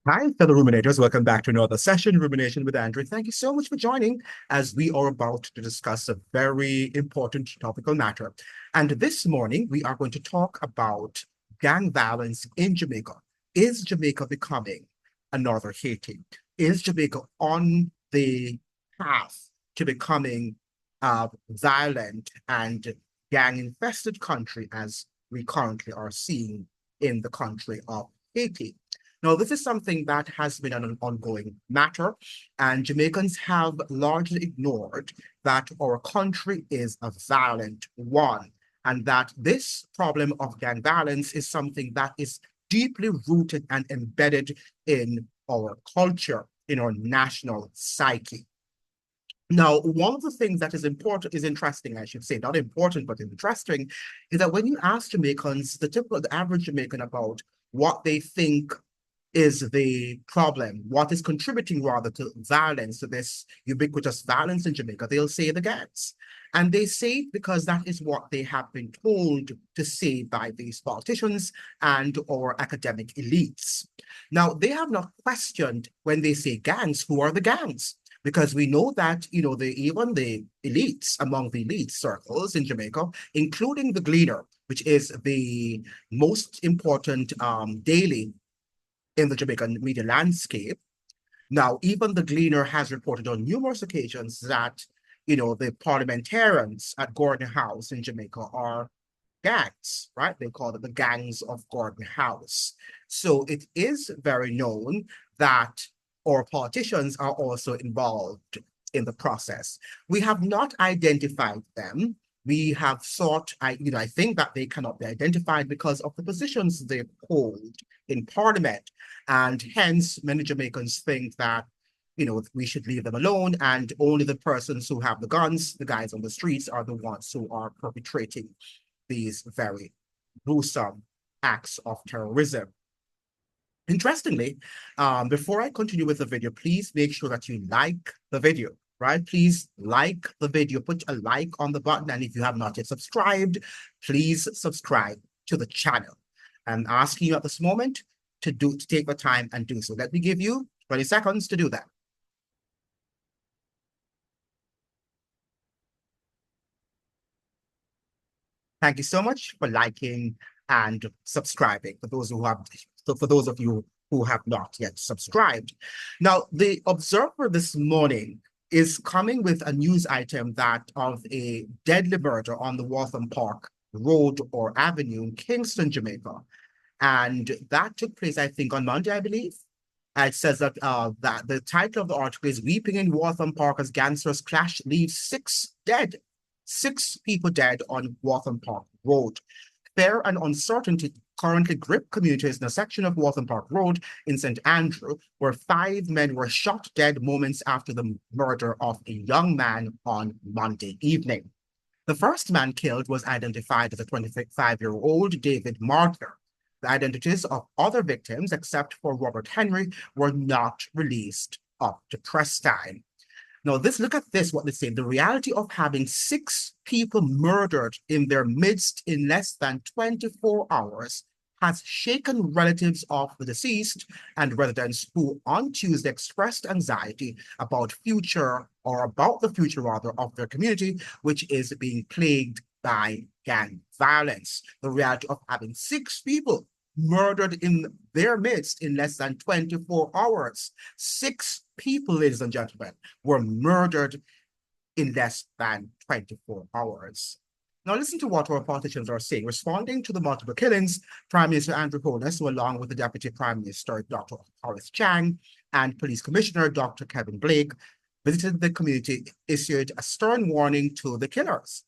Hi, fellow ruminators. Welcome back to another session, Rumination with Andrew. Thank you so much for joining as we are about to discuss a very important topical matter. And this morning, we are going to talk about gang violence in Jamaica. Is Jamaica becoming another Haiti? Is Jamaica on the path to becoming a violent and gang-infested country as we currently are seeing in the country of Haiti? Now, this is something that has been an ongoing matter, and Jamaicans have largely ignored that our country is a violent one, and that this problem of gang violence is something that is deeply rooted and embedded in our culture, in our national psyche. Now, one of the things that is interesting, I should say, not important, but interesting, is that when you ask Jamaicans, the average Jamaican about what they think is the problem, what is contributing rather to violence, to this ubiquitous violence in Jamaica, they'll say the gangs. And they say it because that is what they have been told to say by these politicians and or academic elites. Now, they have not questioned when they say gangs, who are the gangs? Because we know that, even the elites, among the elite circles in Jamaica, including the Gleaner, which is the most important daily in the Jamaican media landscape. Now, even the Gleaner has reported on numerous occasions that, the parliamentarians at Gordon House in Jamaica are gangs, right? They call it the gangs of Gordon House. So it is very known that our politicians are also involved in the process. We have not identified them. We have I think that they cannot be identified because of the positions they hold in Parliament. And hence, many Jamaicans think that, we should leave them alone, and only the persons who have the guns, the guys on the streets, are the ones who are perpetrating these very gruesome acts of terrorism. Interestingly, before I continue with the video, please make sure that you like the video, right? Please like the video, put a like on the button, and if you have not yet subscribed, please subscribe to the channel. I'm asking you at this moment to take the time and do so. Let me give you 20 seconds to do that. Thank you so much for liking and subscribing for those who have, so for those of you who have not yet subscribed. Now, the Observer this morning is coming with a news item that of a deadly murder on the Waltham Park Road or Avenue in Kingston, Jamaica. And that took place, I think, on Monday, I believe. It says that the title of the article is Weeping in Waltham Park as Gangsters Clash Leaves Six Dead. Six people dead on Waltham Park Road. Fear and uncertainty currently grip communities in a section of Waltham Park Road in St. Andrew, where five men were shot dead moments after the murder of a young man on Monday evening. The first man killed was identified as a 25-year-old David Martler. The identities of other victims, except for Robert Henry, were not released up to press time. Now, look at this, what they say. The reality of having six people murdered in their midst in less than 24 hours has shaken relatives of the deceased and residents who on Tuesday expressed anxiety about the future rather of their community, which is being plagued by gang violence. The reality of having six people murdered in their midst in less than 24 hours. Six people, ladies and gentlemen, were murdered in less than 24 hours. Now listen to what our politicians are saying. Responding to the multiple killings, Prime Minister Andrew Holness, who along with the Deputy Prime Minister, Dr. Horace Chang, and Police Commissioner, Dr. Kevin Blake, visited the community, issued a stern warning to the killers.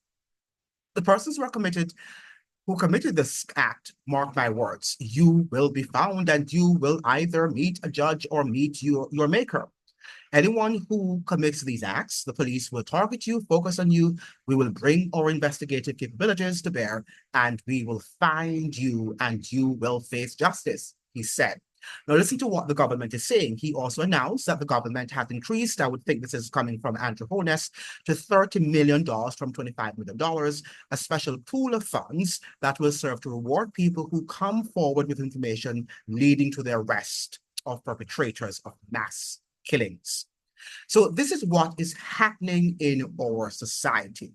The persons who committed this act, mark my words, you will be found and you will either meet a judge or meet your maker. Anyone who commits these acts, the police will target you, focus on you. We will bring our investigative capabilities to bear, and we will find you, and you will face justice, he said. Now, listen to what the government is saying. He also announced that the government has increased, I would think this is coming from Andrew Holness, to $30 million from $25 million, a special pool of funds that will serve to reward people who come forward with information leading to their arrest. of perpetrators of mass killings. So this is what is happening in our society.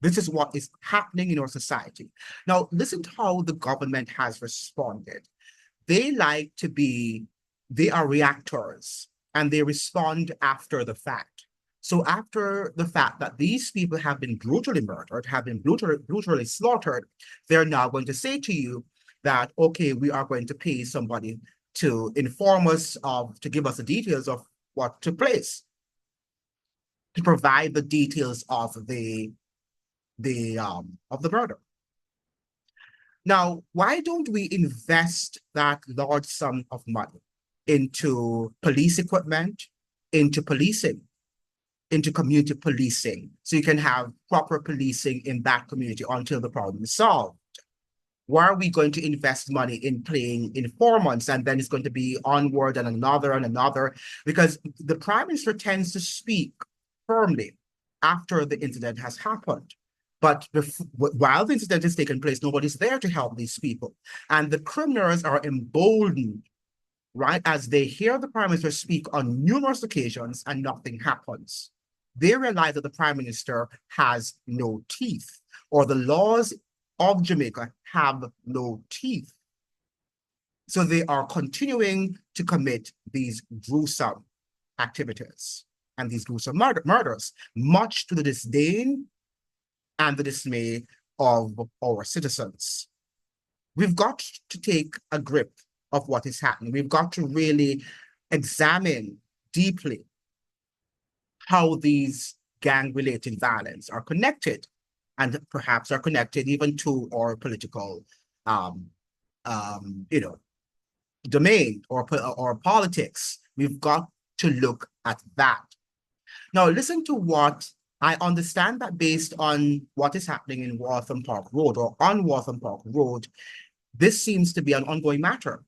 This is what is happening in our society. Now, listen to how the government has responded. They like to be, they are reactors and they respond after the fact. So after the fact that these people have been brutally murdered, have been brutally slaughtered, they're now going to say to you that, okay, we are going to pay somebody to inform us of, to give us the details of what took place, to provide the details of the murder. Now, why don't we invest that large sum of money into police equipment, into policing, into community policing, so you can have proper policing in that community until the problem is solved? Why are we going to invest money in playing informants and then it's going to be onward and another? Because the Prime Minister tends to speak firmly after the incident has happened. But while the incident is taking place, nobody's there to help these people. And the criminals are emboldened, right, as they hear the Prime Minister speak on numerous occasions and nothing happens. They realize that the Prime Minister has no teeth, or the laws of Jamaica have no teeth. So they are continuing to commit these gruesome activities and these gruesome murders, much to the disdain and the dismay of our citizens. We've got to take a grip of what is happening. We've got to really examine deeply how these gang-related violence are connected, and perhaps are connected even to our political, domain or politics. We've got to look at that. Now, listen to what I understand, that based on what is happening in Waltham Park Road, or on Waltham Park Road, this seems to be an ongoing matter.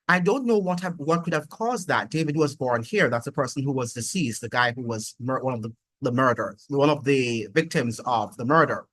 I don't know what could have caused that. David was born here. That's the person who was deceased, the guy who was one of the murders, one of the victims of the murder.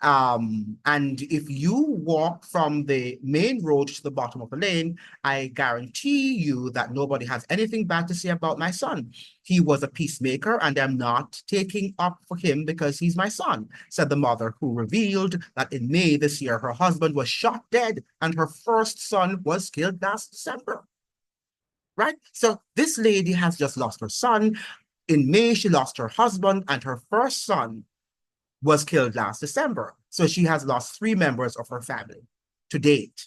And if you walk from the main road to the bottom of the lane, I guarantee you that nobody has anything bad to say about my son. He was a peacemaker, and I'm not taking up for him because he's my son, said the mother, who revealed that in May this year, her husband was shot dead and her first son was killed last December. Right? So this lady has just lost her son. In May, she lost her husband, and her first son was killed last December. So she has lost 3 members of her family to date.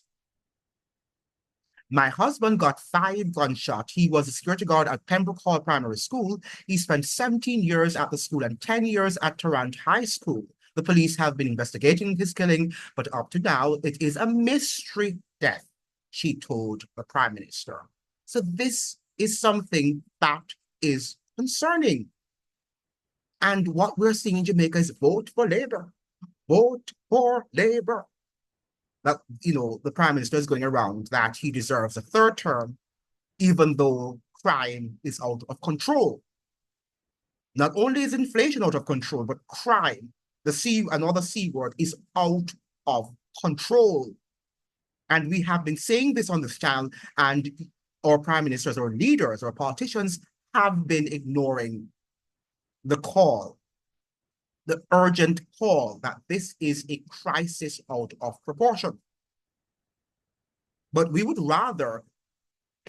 My husband got 5 gunshots. He was a security guard at Pembroke Hall Primary School. He spent 17 years at the school and 10 years at Tarrant High School. The police have been investigating his killing, but up to now, it is a mystery death, she told the Prime Minister. So this is something that is concerning. And what we're seeing in Jamaica is vote for Labour. Vote for Labour. That, the Prime Minister is going around that he deserves a 3rd term, even though crime is out of control. Not only is inflation out of control, but crime, another C word, is out of control. And we have been saying this on this channel, and our prime ministers or leaders or politicians have been ignoring the call, the urgent call that this is a crisis out of proportion. But we would rather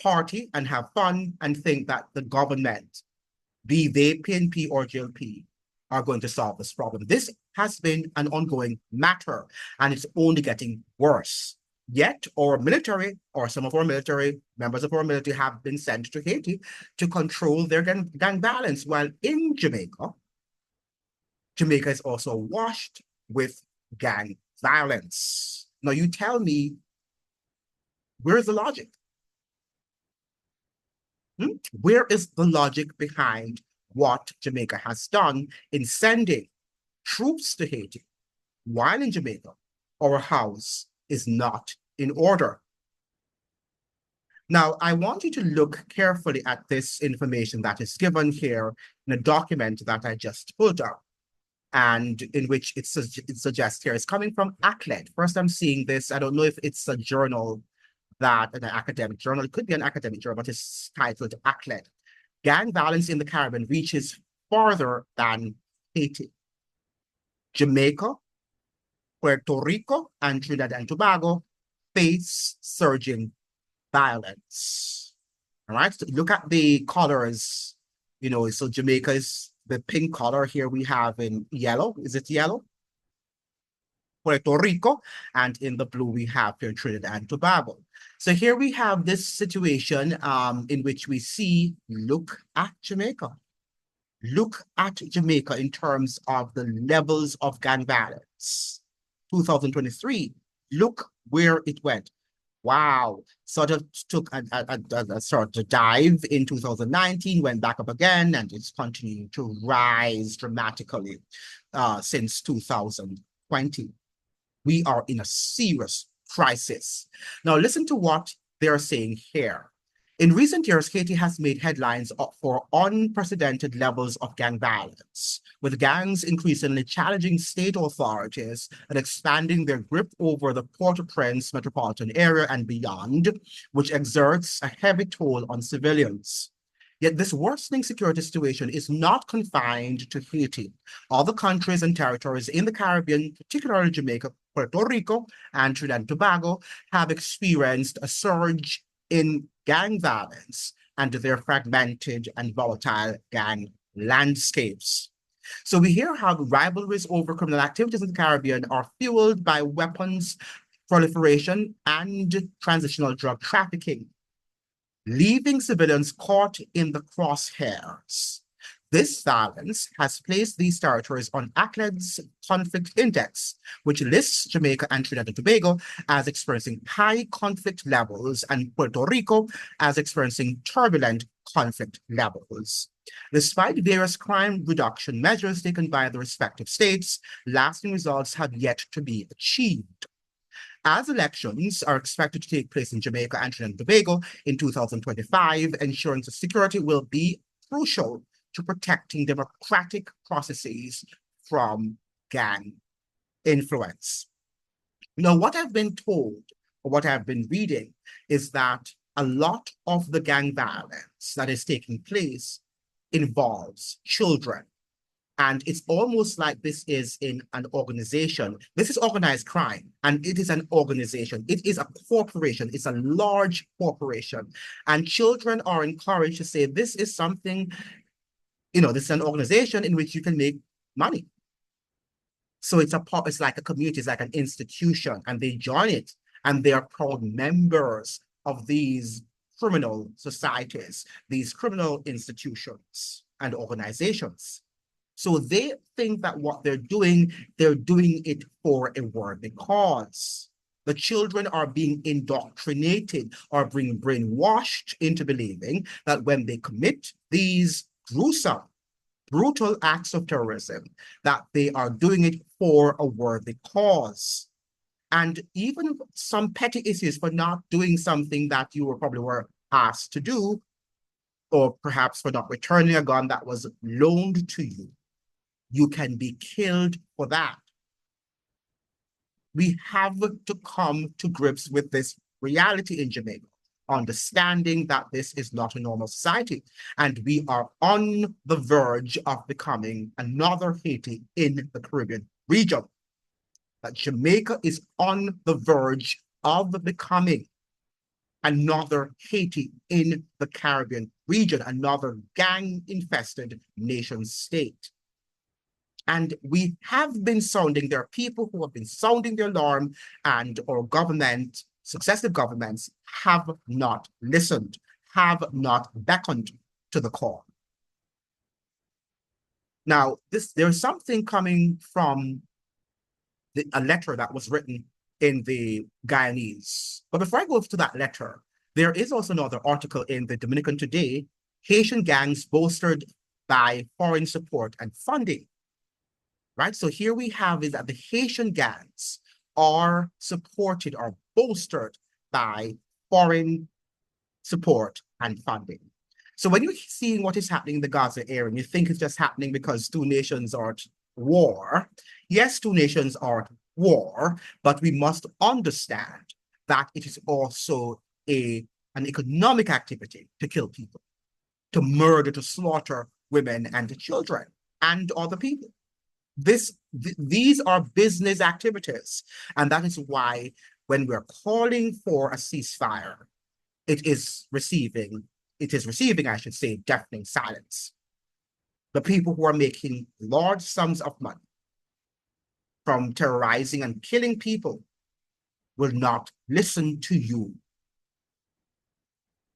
party and have fun and think that the government, be they PNP or GLP, are going to solve this problem. This has been an ongoing matter, and it's only getting worse. Yet our military, or some of our military, members of our military, have been sent to Haiti to control their gang violence, while in Jamaica is also washed with gang violence. Now you tell me, where's the logic? Where is the logic behind what Jamaica has done in sending troops to Haiti, while in Jamaica, our house is not in order? Now, I want you to look carefully at this information that is given here in a document that I just pulled up, and in which it suggests here, it's coming from ACLED. First, I'm seeing this. I don't know if it's a journal that in an academic journal, it could be an academic journal, but it's titled ACLED. Gang violence in the Caribbean reaches farther than Haiti. Jamaica, Puerto Rico, and Trinidad and Tobago face surging violence. All right, so look at the colors. So Jamaica is the pink color. Here we have in yellow. Is it yellow? Puerto Rico, and in the blue we have here Trinidad and Tobago. So here we have this situation in which we see, look at Jamaica. Look at Jamaica in terms of the levels of gang violence. 2023, look where it went. Wow, sort of took a sort of dive in 2019, went back up again, and it's continuing to rise dramatically since 2020. We are in a serious crisis. Now, listen to what they're saying here. In recent years, Haiti has made headlines for unprecedented levels of gang violence, with gangs increasingly challenging state authorities and expanding their grip over the Port-au-Prince metropolitan area and beyond, which exerts a heavy toll on civilians. Yet this worsening security situation is not confined to Haiti. Other countries and territories in the Caribbean, particularly Jamaica, Puerto Rico, and Trinidad and Tobago, have experienced a surge in gang violence and their fragmented and volatile gang landscapes. So we hear how rivalries over criminal activities in the Caribbean are fueled by weapons proliferation and transitional drug trafficking, leaving civilians caught in the crosshairs. This violence has placed these territories on ACLED's conflict index, which lists Jamaica and Trinidad and Tobago as experiencing high conflict levels and Puerto Rico as experiencing turbulent conflict levels. Despite various crime reduction measures taken by the respective states, lasting results have yet to be achieved. As elections are expected to take place in Jamaica and Trinidad and Tobago in 2025, ensuring security will be crucial to protecting democratic processes from gang influence. Now, what I've been told, or what I've been reading, is that a lot of the gang violence that is taking place involves children. And it's almost like this is in an organization. This is organized crime, and it is an organization. It is a corporation. It's a large corporation. And children are encouraged to say, this is something, this is an organization in which you can make money. So it's like a community, it's like an institution, and they join it, and they are proud members of these criminal societies, these criminal institutions and organizations. So they think that what they're doing it for a worthy cause. The children are being indoctrinated or being brainwashed into believing that when they commit these gruesome, brutal acts of terrorism, that they are doing it for a worthy cause. And even some petty issues for not doing something that you probably were asked to do, or perhaps for not returning a gun that was loaned to you. You can be killed for that. We have to come to grips with this reality in Jamaica, understanding that this is not a normal society. And we are on the verge of becoming another Haiti in the Caribbean region. That Jamaica is on the verge of becoming another Haiti in the Caribbean region, another gang-infested nation state. And we have been sounding, there are people who have been sounding the alarm, and our government, successive governments, have not listened, have not beckoned to the call. Now, there's something coming from a letter that was written in the Guyanese. But before I go to that letter, there is also another article in the Dominican Today, Haitian gangs bolstered by foreign support and funding. Right? So here we have is that the Haitian gangs are supported or bolstered by foreign support and funding. So when you're seeing what is happening in the Gaza area, and you think it's just happening because two nations are at war. Yes, two nations are at war, but we must understand that it is also an economic activity to kill people, to murder, to slaughter women and children and other people. These are business activities. And that is why when we're calling for a ceasefire, it is receiving, I should say, deafening silence. The people who are making large sums of money from terrorizing and killing people will not listen to you.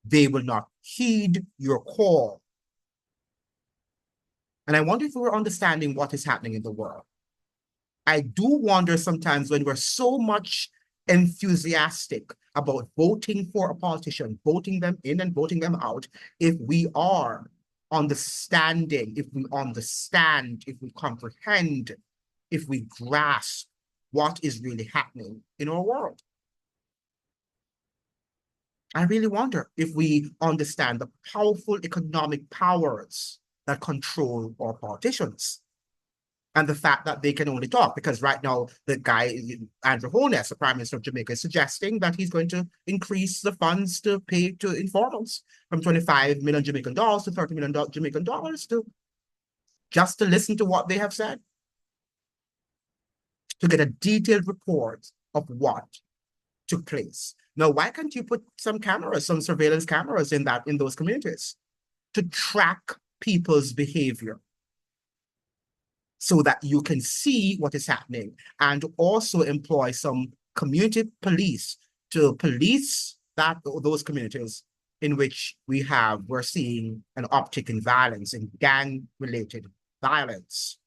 They will not heed your call. And I wonder if we're understanding what is happening in the world. I do wonder sometimes when we're so much enthusiastic about voting for a politician, voting them in and voting them out, if we are understanding, if we understand, if we comprehend, if we grasp what is really happening in our world. I really wonder if we understand the powerful economic powers that control our politicians. And the fact that they can only talk, because right now the guy, Andrew Holness, the Prime Minister of Jamaica, is suggesting that he's going to increase the funds to pay to informants from 25 million Jamaican dollars to 30 million Jamaican dollars just to listen to what they have said, to get a detailed report of what took place. Now, why can't you put some cameras, some surveillance cameras in those communities to track people's behavior, so that you can see what is happening, and also employ some community police to police those communities in which we're seeing an uptick in violence, in gang-related violence.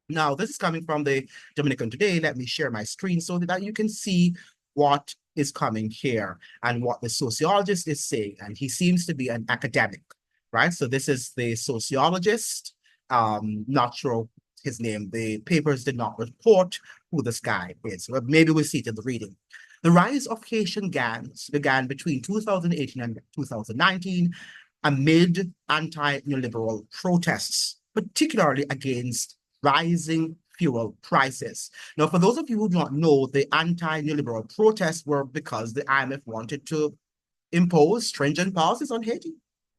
Now, this is coming from the Dominican Today. Let me share my screen so that you can see what is coming here and what the sociologist is saying. And he seems to be an academic, right? So this is the sociologist. Not sure his name. The papers did not report who this guy is, but maybe we'll see it in the reading. The rise of Haitian gangs began between 2018 and 2019 amid anti-neoliberal protests, particularly against rising fuel prices. Now, for those of you who do not know, the anti-neoliberal protests were because the IMF wanted to impose stringent policies on Haiti.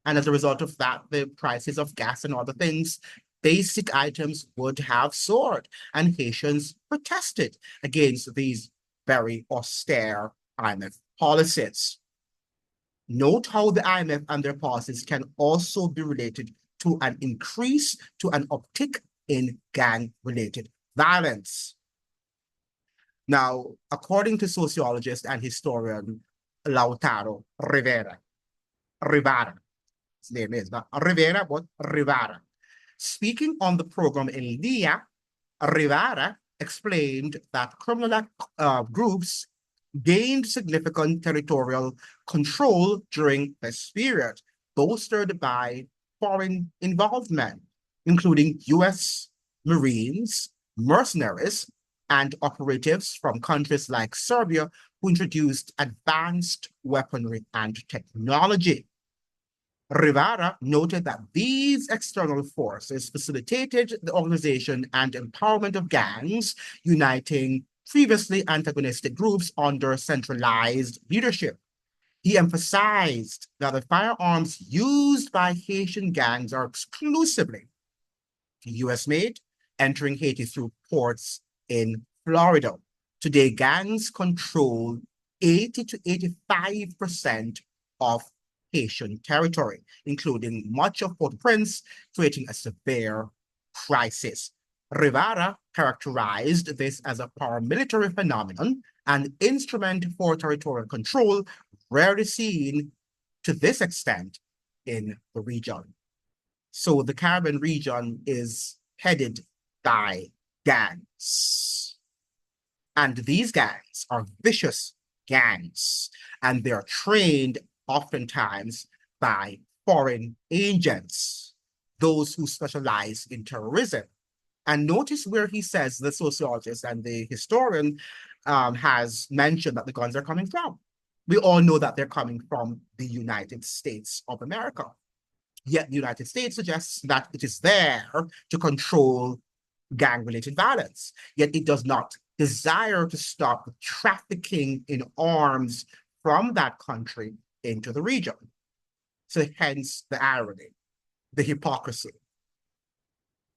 And as a result of that, the prices of gas and other things, basic items, would have soared. And Haitians protested against these very austere IMF policies. Note how the IMF and their policies can also be related to an uptick in gang-related violence. Now, according to sociologist and historian Lautaro Rivera, his name is not Rivera, but Rivera. Speaking on the program El Dia, Rivera explained that criminal groups gained significant territorial control during this period, bolstered by foreign involvement, including U.S. Marines, mercenaries, and operatives from countries like Serbia who introduced advanced weaponry and technology. Rivera noted that these external forces facilitated the organization and empowerment of gangs, uniting previously antagonistic groups under centralized leadership. He emphasized that the firearms used by Haitian gangs are exclusively US-made, entering Haiti through ports in Florida. Today, gangs control 80 to 85% of Haitian territory, including much of Port-au-Prince, creating a severe crisis. Rivera characterized this as a paramilitary phenomenon, an instrument for territorial control rarely seen to this extent in the region. So the Caribbean region is headed by gangs. And these gangs are vicious gangs, and they're trained oftentimes by foreign agents, those who specialize in terrorism. And notice where he says, the sociologist and the historian has mentioned that the guns are coming from. We all know that they're coming from the United States of America. Yet the United States suggests that it is there to control gang-related violence. Yet it does not desire to stop the trafficking in arms from that country into the region. So hence the irony, the hypocrisy.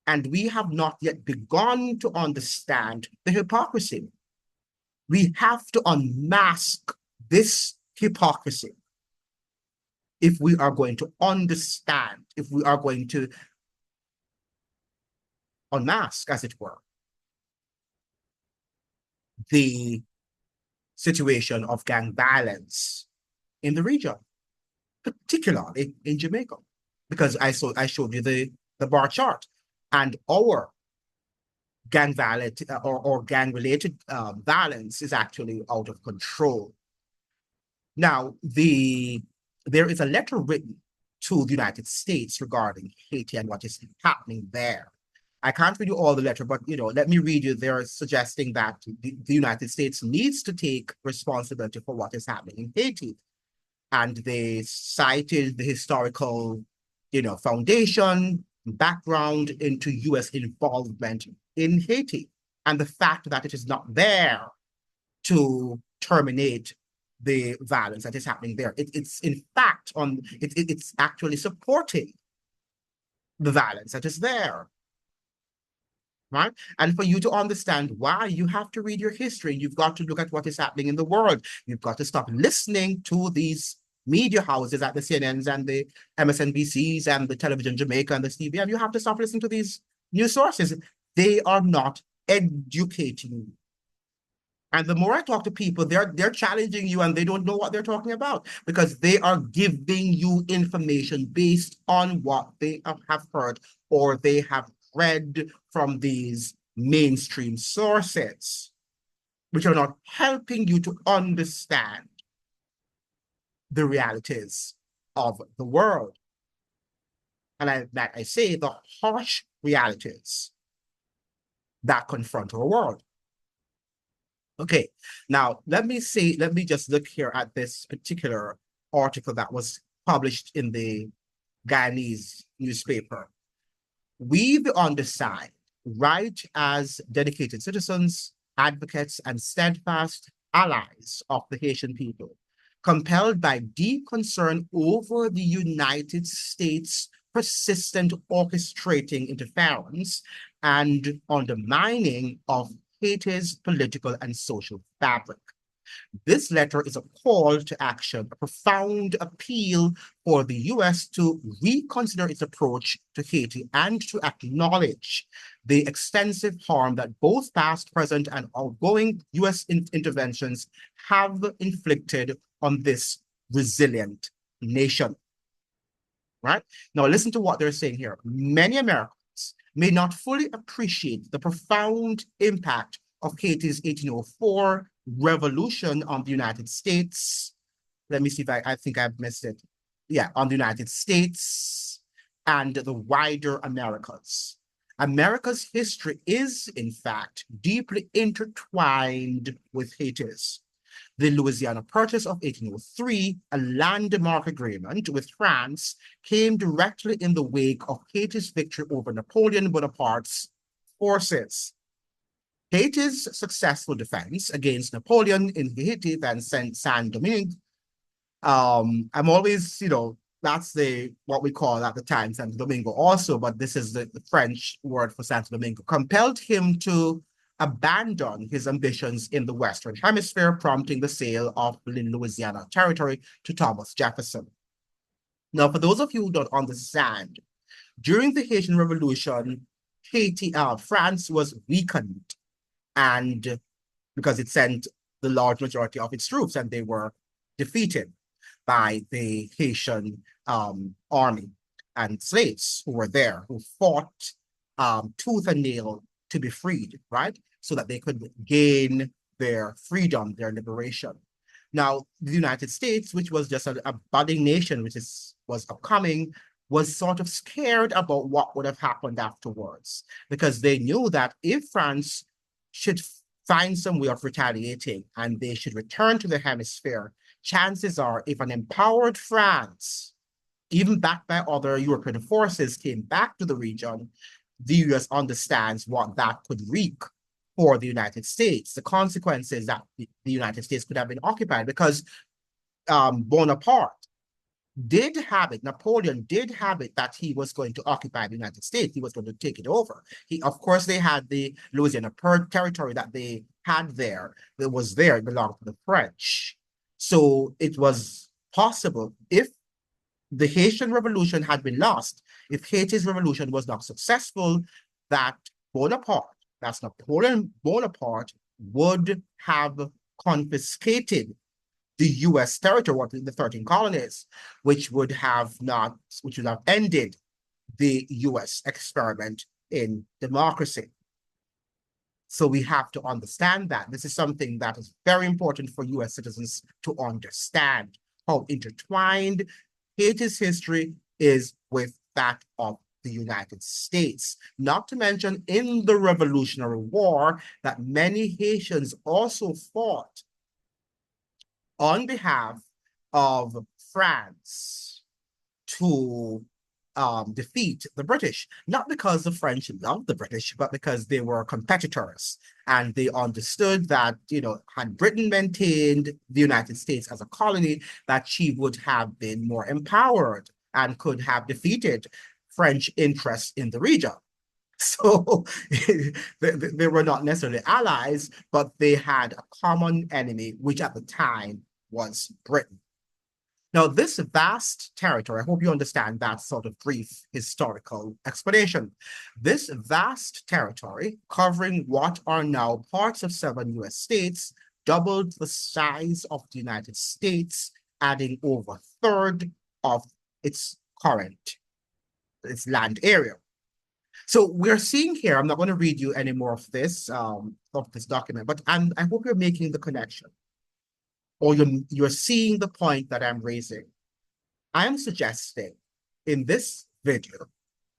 And we have not yet begun to understand the hypocrisy. We have to unmask this hypocrisy if we are going to understand, if we are going to unmask, as it were, the situation of gang violence in the region, particularly in Jamaica, because I showed you the bar chart, and our gang violence or gang related violence is actually out of control. Now, there is a letter written to the United States regarding Haiti and what is happening there. I can't read you all the letter, but let me read you. They're suggesting that the United States needs to take responsibility for what is happening in Haiti. And they cited the historical, foundation, background into US involvement in Haiti, and the fact that it is not there to terminate the violence that is happening there. It's in fact it's actually supporting the violence that is there. Right? And for you to understand why, you have to read your history. You've got to look at what is happening in the world. You've got to stop listening to these media houses at the CNNs and the MSNBCs and the Television Jamaica and the CBM. You have to stop listening to these news sources. They are not educating you. And the more I talk to people, they're challenging you and they don't know what they're talking about because they are giving you information based on what they have heard or they have read from these mainstream sources, which are not helping you to understand the realities of the world. And I say the harsh realities that confront our world. Okay, now let me just look here at this particular article that was published in the Guyanese newspaper. We, the undersigned, write as dedicated citizens, advocates, and steadfast allies of the Haitian people, compelled by deep concern over the United States' persistent orchestrating interference and undermining of Haiti's political and social fabric. This letter is a call to action, a profound appeal for the U.S. to reconsider its approach to Haiti and to acknowledge the extensive harm that both past, present, and ongoing U.S. interventions have inflicted on this resilient nation. Right? Now, listen to what they're saying here. Many Americans may not fully appreciate the profound impact of Haiti's 1804 revolution on the United States. Let me see if I think I've missed it. Yeah, on the United States and the wider Americas. America's history is, in fact, deeply intertwined with Haiti's. The Louisiana Purchase of 1803, a landmark agreement with France, came directly in the wake of Haiti's victory over Napoleon Bonaparte's forces. Haiti's successful defense against Napoleon in Haiti and Saint-Domingue. I'm always, that's what we call at the time Santo Domingo also, but this is the French word for Santo Domingo, compelled him to abandon his ambitions in the Western Hemisphere, prompting the sale of Louisiana territory to Thomas Jefferson. Now, for those of you who don't understand, during the Haitian Revolution, France was weakened, and because it sent the large majority of its troops, and they were defeated by the Haitian army and slaves who were there, who fought tooth and nail to be freed, right? So that they could gain their freedom, their liberation. Now, the United States, which was just a budding nation, which was upcoming, was sort of scared about what would have happened afterwards, because they knew that if France should find some way of retaliating and they should return to the hemisphere, chances are if an empowered France, even backed by other European forces, came back to the region, the US understands what that could wreak for the United States, the consequences that the United States could have been occupied, because Bonaparte did have it, Napoleon did have it that he was going to occupy the United States. He was going to take it over. Of course, they had the Louisiana territory that they had there. It was there, it belonged to the French. So it was possible if the Haitian Revolution had been lost, if Haiti's revolution was not successful, that Bonaparte, that's Napoleon Bonaparte, would have confiscated the US territory, the 13 colonies, which would have ended the US experiment in democracy. So we have to understand that. This is something that is very important for US citizens to understand how intertwined Haiti's history is with that of the United States. Not to mention in the Revolutionary War that many Haitians also fought on behalf of France to defeat the British, not because the French loved the British, but because they were competitors. And they understood that, had Britain maintained the United States as a colony, that she would have been more empowered and could have French interests in the region. So they were not necessarily allies, but they had a common enemy, which at the time was Britain. Now, this vast territory, I hope you understand that sort of brief historical explanation. This vast territory, covering what are now parts of 7 US states, doubled the size of the United States, adding over a third of its land area. So we're seeing here, I'm not going to read you any more of this document, but I hope you're making the connection, or you're seeing the point that I'm raising. I am suggesting in this video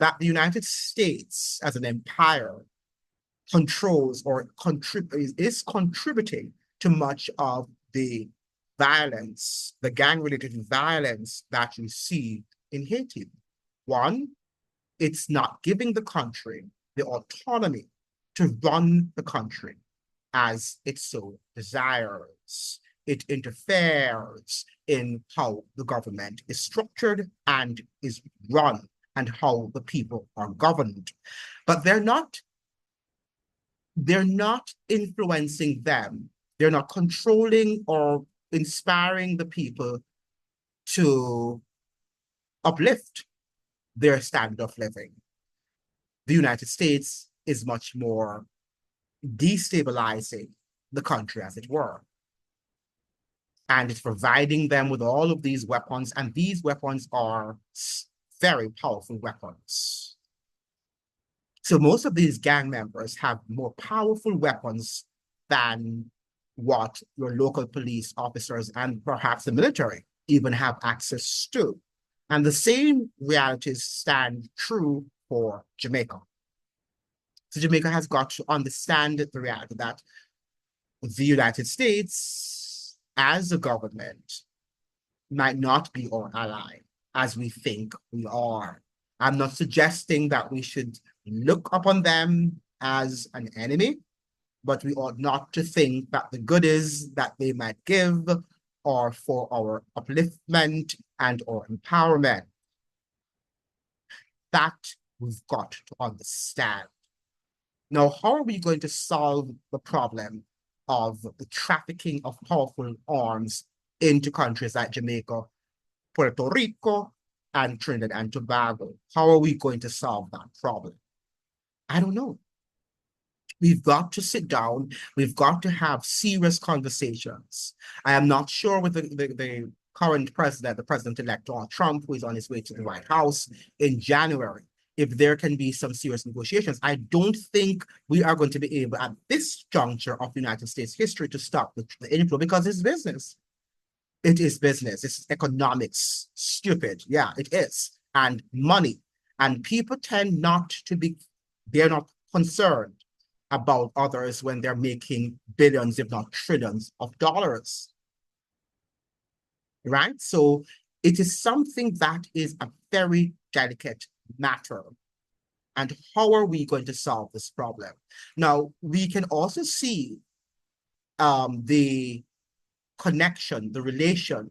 that the United States as an empire controls or is contributing to much of the violence, the gang-related violence that you see in Haiti. One, it's not giving the country the autonomy to run the country as it so desires. It interferes in how the government is structured and is run and how the people are governed. But they're not influencing them. They're not controlling or inspiring the people to uplift their standard of living. The United States is much more destabilizing the country, as it were. And it's providing them with all of these weapons, and these weapons are very powerful weapons. So most of these gang members have more powerful weapons than what your local police officers and perhaps the military even have access to. And the same realities stand true for Jamaica. So Jamaica has got to understand the reality that the United States, as a government, might not be our ally as we think we are. I'm not suggesting that we should look upon them as an enemy, but we ought not to think that the goodies that they might give are for our upliftment and our empowerment. That we've got to understand. Now, how are we going to solve the problem of the trafficking of powerful arms into countries like Jamaica, Puerto Rico, and Trinidad and Tobago? How are we going to solve that problem? I don't know. We've got to sit down. We've got to have serious conversations. I am not sure with the current president, the president-elect Donald Trump, who is on his way to the White House in January, if there can be some serious negotiations. I don't think we are going to be able at this juncture of the United States history to stop the inflow, because it's business. It is business. It's economics. Stupid. Yeah, it is. And money. And people tend not to be, they're not concerned about others when they're making billions, if not trillions of dollars. Right? So it is something that is a very delicate matter. And how are we going to solve this problem? Now, we can also see the connection, the relation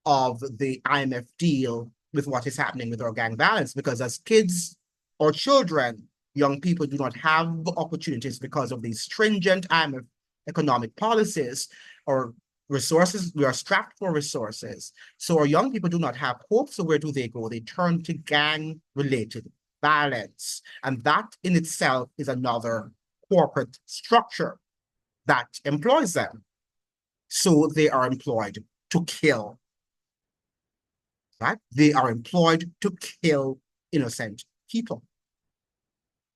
of the IMF deal with what is happening with our gang violence, because as kids or children, young people do not have opportunities because of these stringent IMF economic policies or resources. We are strapped for resources. So our young people do not have hope. So where do they go? They turn to gang-related violence. And that in itself is another corporate structure that employs them. So they are employed to kill, right? They are employed to kill innocent people.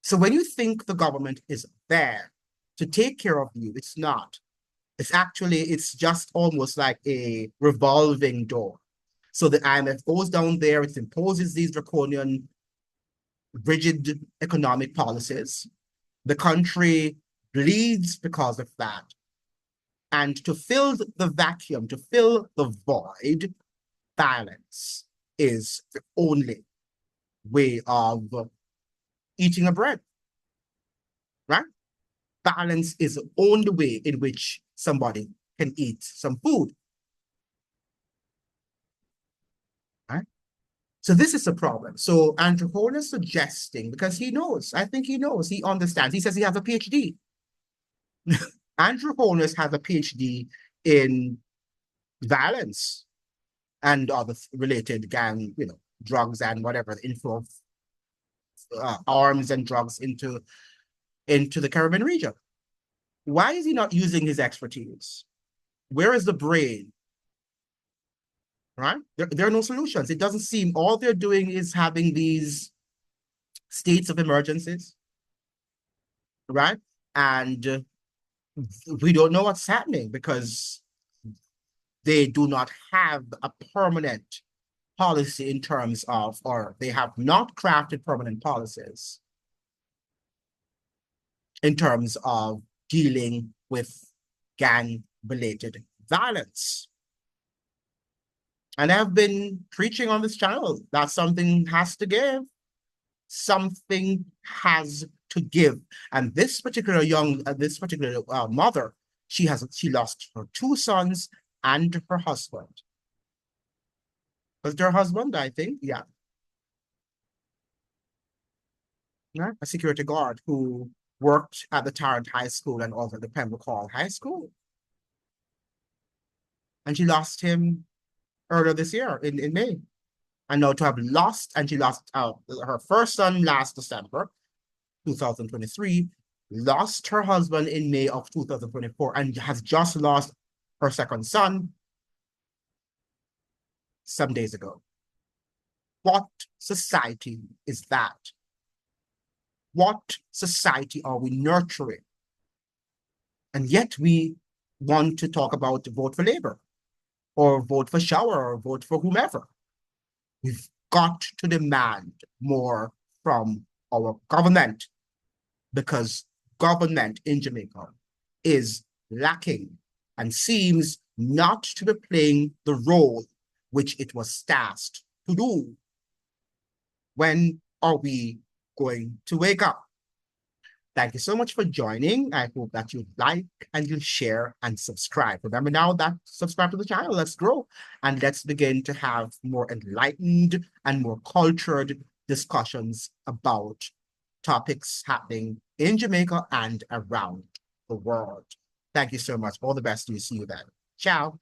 So when you think the government is there to take care of you, it's not. It's just almost like a revolving door. So the IMF goes down there, it imposes these draconian, rigid economic policies. The country bleeds because of that. And to fill the vacuum, to fill the void, violence is the only way of eating a bread, right? Violence is the only way in which somebody can eat some food, right? So this is a problem. So Andrew Horn is suggesting, because he knows, I think he knows, he understands. He says he has a PhD. Andrew Holness has a PhD in violence and other related gang, drugs and whatever, the inflow of arms and drugs into the Caribbean region. Why is he not using his expertise? Where is the brain? Right? There are no solutions. It doesn't seem all they're doing is having these states of emergencies, right? And we don't know what's happening because they do not have a permanent policy in terms of, or they have not crafted permanent policies in terms of dealing with gang-related violence. And I've been preaching on this channel that something has to give. Something has to give. And this particular mother, she lost her two sons and her husband. Was it her husband, I think? Yeah. Right? A security guard who worked at the Tarrant High School and also the Pembroke Hall High School. And she lost him earlier this year in May. And now to have lost, and she lost her first son last December, 2023, lost her husband in May of 2024, and has just lost her second son some days ago. What society is that? What society are we nurturing? And yet we want to talk about vote for Labour, or vote for Shower, or vote for whomever. We've got to demand more from our government, because government in Jamaica is lacking and seems not to be playing the role which it was tasked to do. When are we going to wake up? Thank you so much for joining. I hope that you like and you share and subscribe. Remember now that subscribe to the channel. Let's grow and let's begin to have more enlightened and more cultured discussions about topics happening in Jamaica and around the world. Thank you so much. All the best to you. See you then. Ciao.